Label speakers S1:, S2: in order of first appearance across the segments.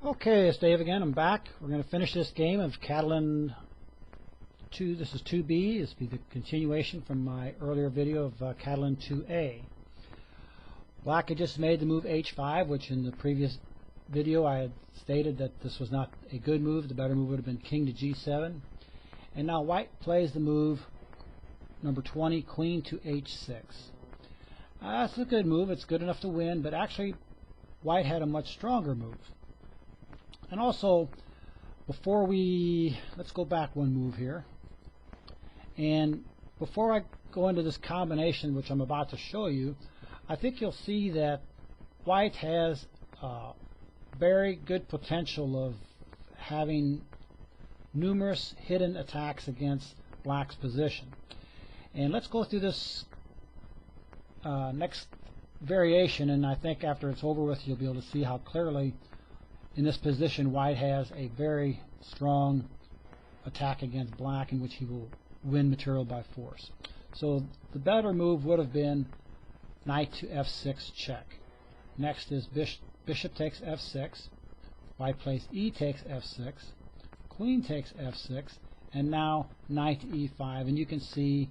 S1: Okay, it's Dave again. I'm back. We're going to finish this game of Catalan 2. This is 2B. This will be the continuation from my earlier video of Catalan 2A. Black had just made the move H5, which in the previous video I had stated that this was not a good move. The better move would have been King to G7. And now White plays the move number 20, Queen to H6. That's a good move. It's good enough to win, but actually White had a much stronger move. And also, let's go back one move here. And before I go into this combination, which I'm about to show you, I think you'll see that White has very good potential of having numerous hidden attacks against Black's position. And let's go through this next variation, and I think after it's over with you'll be able to see how clearly in this position White has a very strong attack against Black in which he will win material by force. So the better move would have been Knight to F6 check. Next is Bishop takes F6, White plays E takes F6, Queen takes F6, and now Knight to E5. And you can see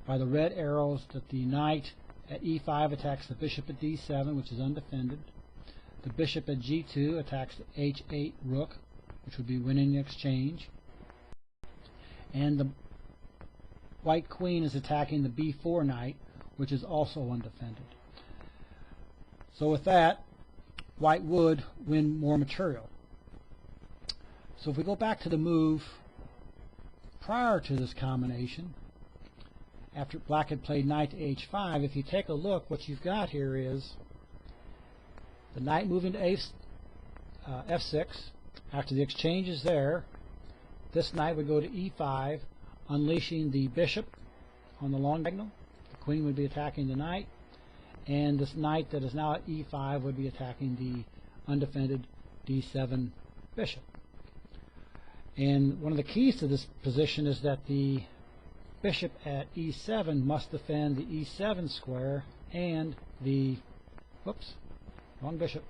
S1: by the red arrows that the Knight at E5 attacks the Bishop at D7, which is undefended. The Bishop at G2 attacks the H8 Rook, which would be winning the exchange. And the White Queen is attacking the B4 Knight, which is also undefended. So with that, White would win more material. So if we go back to the move prior to this combination, after Black had played Knight to H5, if you take a look, what you've got here is the Knight moving to F6. After the exchange is there, this Knight would go to E5, unleashing the Bishop on the long diagonal. The Queen would be attacking the Knight, and this Knight that is now at E5 would be attacking the undefended D7 Bishop. And one of the keys to this position is that the Bishop at E7 must defend the E7 square and the wrong bishop,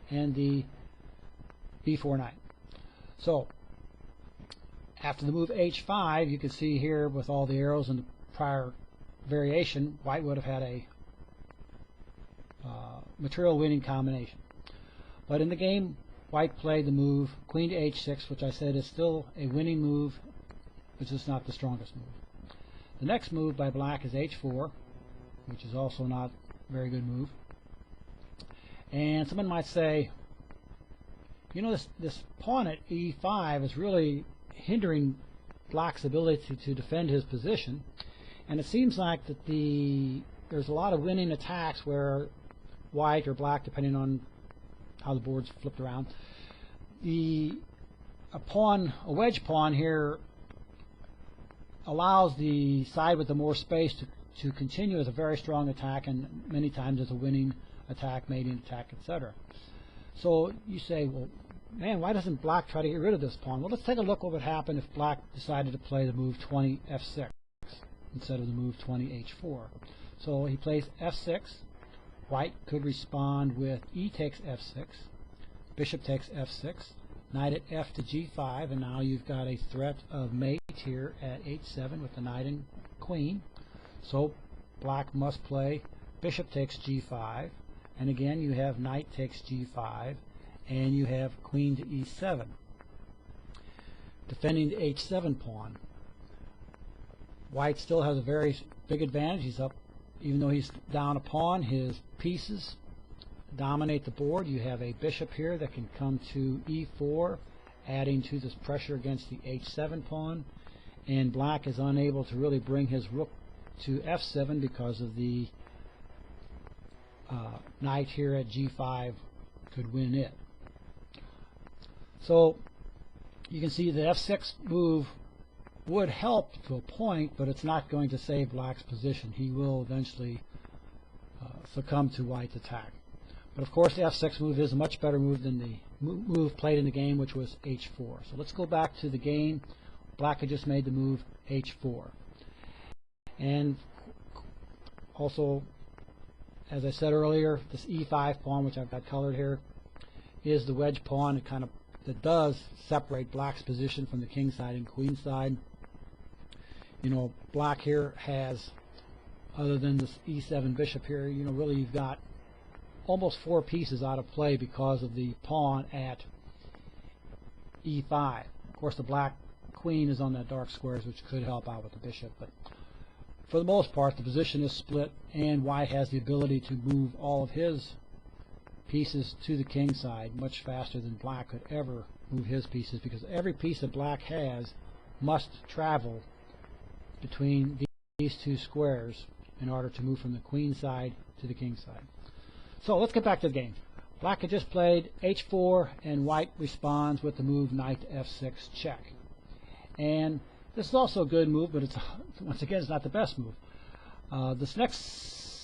S1: and the B4 Knight. So after the move H5, you can see here with all the arrows in the prior variation, White would have had a material winning combination. But in the game, White played the move Queen to H6, which I said is still a winning move, but it's not the strongest move. The next move by Black is H4, which is also not a very good move. And someone might say, you know, this pawn at E5 is really hindering Black's ability to defend his position. And it seems like that there's a lot of winning attacks where White or Black, depending on how the board's flipped around, a wedge pawn here allows the side with the more space to continue as a very strong attack, and many times as a winning attack, mating attack, etc. So you say, well, man, why doesn't Black try to get rid of this pawn? Well, let's take a look what would happen if Black decided to play the move 20 F6 instead of the move 20 H4. So he plays F6. White could respond with E takes F6, Bishop takes F6, Knight at F to G5, and now you've got a threat of mate here at H7 with the Knight and Queen. So Black must play Bishop takes G5, and again you have Knight takes G5, and you have Queen to E7, defending the H7 pawn. White still has a very big advantage. He's up, even though he's down a pawn, his pieces dominate the board. You have a bishop here that can come to E4, adding to this pressure against the H7 pawn, and Black is unable to really bring his rook to F7 because of the Knight here at G5 could win it. So you can see the F6 move would help to a point, but it's not going to save Black's position. He will eventually succumb to White's attack. But of course the F6 move is a much better move than the move played in the game, which was H4. So let's go back to the game. Black had just made the move H4. And also, as I said earlier, this E5 pawn, which I've got colored here, is the wedge pawn that does separate black's position from the king side and queen side. You know, black here has, other than this e7 bishop here, you know, really you've got almost 4 pieces out of play because of the pawn at e5. Of course, the black queen is on that dark squares, which could help out with the bishop, but for the most part the position is split, and white has the ability to move all of his pieces to the king side much faster than black could ever move his pieces, because every piece that black has must travel between these 2 squares in order to move from the queen side to the king side. So let's get back to the game. Black had just played h4, and white responds with the move knight to f6 check. And this is also a good move, but it's once again it's not the best move. This next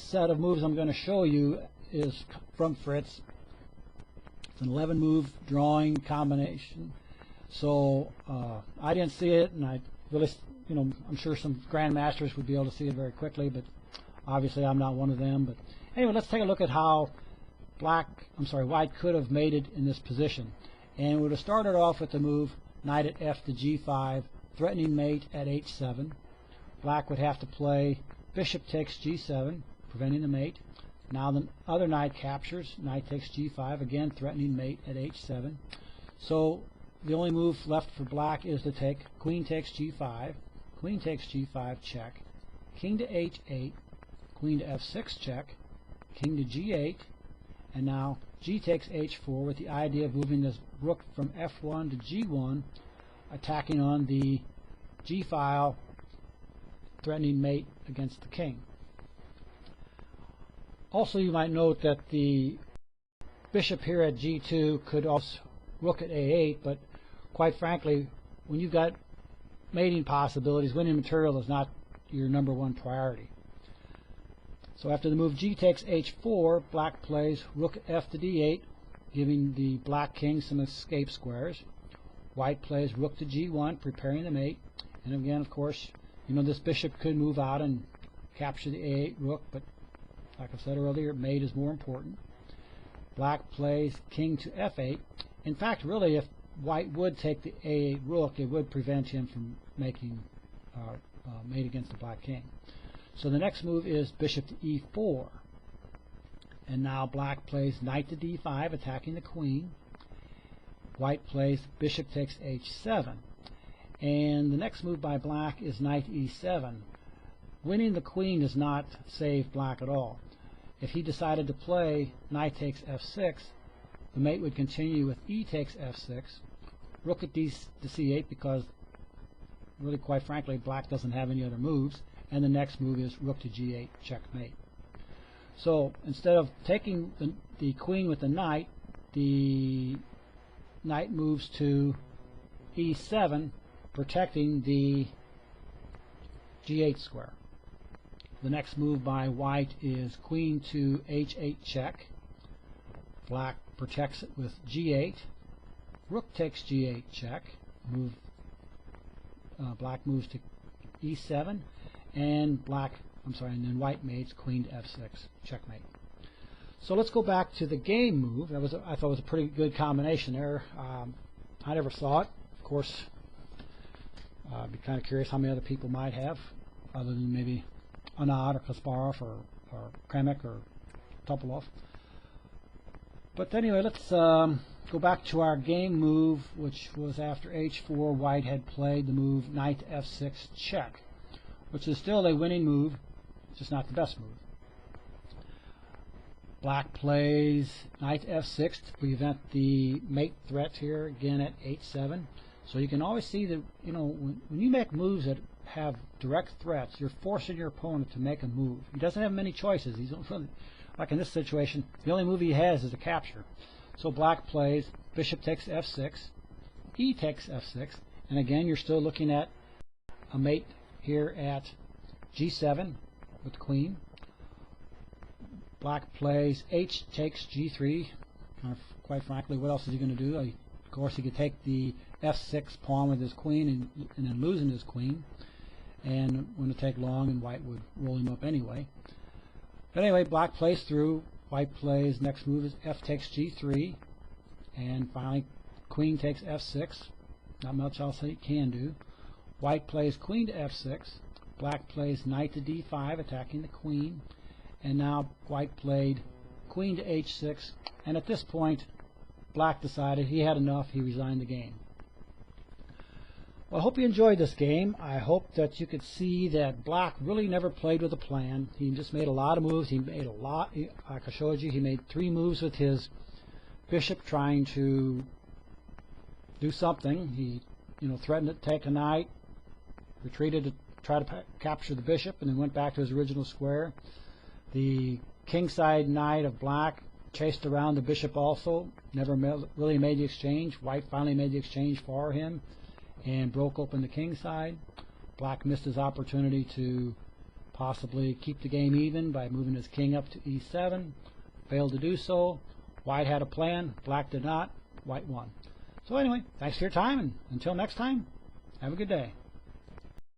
S1: set of moves I'm going to show you is from Fritz. It's an 11 move drawing combination. So I didn't see it, and I really, you know, I'm sure some grandmasters would be able to see it very quickly, but obviously I'm not one of them. But anyway, let's take a look at how white could have mated in this position. And it would have started off with the move knight at f to g5, threatening mate at h7. Black would have to play bishop takes g7, preventing the mate. Now the other knight captures, knight takes g5, again threatening mate at h7. So the only move left for black is to take queen takes g5, queen takes g5 check, king to h8, queen to f6 check, king to g8, and now g takes h4 with the idea of moving this rook from f1 to g1, attacking on the g file, threatening mate against the king. Also, you might note that the bishop here at g2 could also rook at a8, but quite frankly, when you've got mating possibilities, winning material is not your #1 priority. So after the move g takes h4, black plays rook f to d8, giving the black king some escape squares. White plays rook to g1, preparing the mate. And again, of course, you know, this bishop could move out and capture the a8 rook, but like I said earlier, mate is more important. Black plays king to f8. In fact, really, if white would take the a8 rook, it would prevent him from making mate against the black king. So the next move is bishop to e4. And now black plays knight to d5, attacking the queen. White plays bishop takes h7. And the next move by black is knight e7. Winning the queen does not save black at all. If he decided to play knight takes f6, the mate would continue with e takes f6, rook at d to c8, because really, quite frankly, black doesn't have any other moves, and the next move is rook to g8, checkmate. So instead of taking the queen with the knight moves to e7, protecting the g8 square. The next move by white is queen to h8 check. Black protects it with g8. Rook takes g8 check. Black moves to e7, and then white mates queen to f6, checkmate. So let's go back to the game move. I thought it was a pretty good combination there. I never saw it. Of course, I'd be kind of curious how many other people might have, other than maybe Anand or Kasparov or Kremek or Topolov. But anyway, let's go back to our game move, which was after h4. White had played the move knight to f6 check, which is still a winning move, just not the best move. Black plays knight to f6 to prevent the mate threat here, again at h7. So you can always see that, you know, when you make moves that have direct threats, you're forcing your opponent to make a move. He doesn't have many choices. He's really, like in this situation, the only move he has is a capture. So black plays bishop takes f6, e takes f6, and again you're still looking at a mate here at g7 with the queen. Black plays h takes g3. Quite frankly, what else is he going to do? Of course, he could take the f6 pawn with his queen and then losing his queen, and it wouldn't take long, and white would roll him up anyway. But anyway, black plays through. White plays, next move is f takes g3. And finally, queen takes f6. Not much else he can do. White plays queen to f6. Black plays knight to d5, attacking the queen. And now white played queen to h6. And at this point, black decided he had enough. He resigned the game. Well, I hope you enjoyed this game. I hope that you could see that black really never played with a plan. He just made a lot of moves. He made a lot, like I showed you, he made 3 moves with his bishop trying to do something. He, threatened to take a knight, retreated to try to capture the bishop, and then went back to his original square. The kingside knight of black chased around the bishop also, never really made the exchange. White finally made the exchange for him and broke open the kingside. Black missed his opportunity to possibly keep the game even by moving his king up to e7. Failed to do so. White had a plan. Black did not. White won. So anyway, thanks for your time, and until next time, have a good day.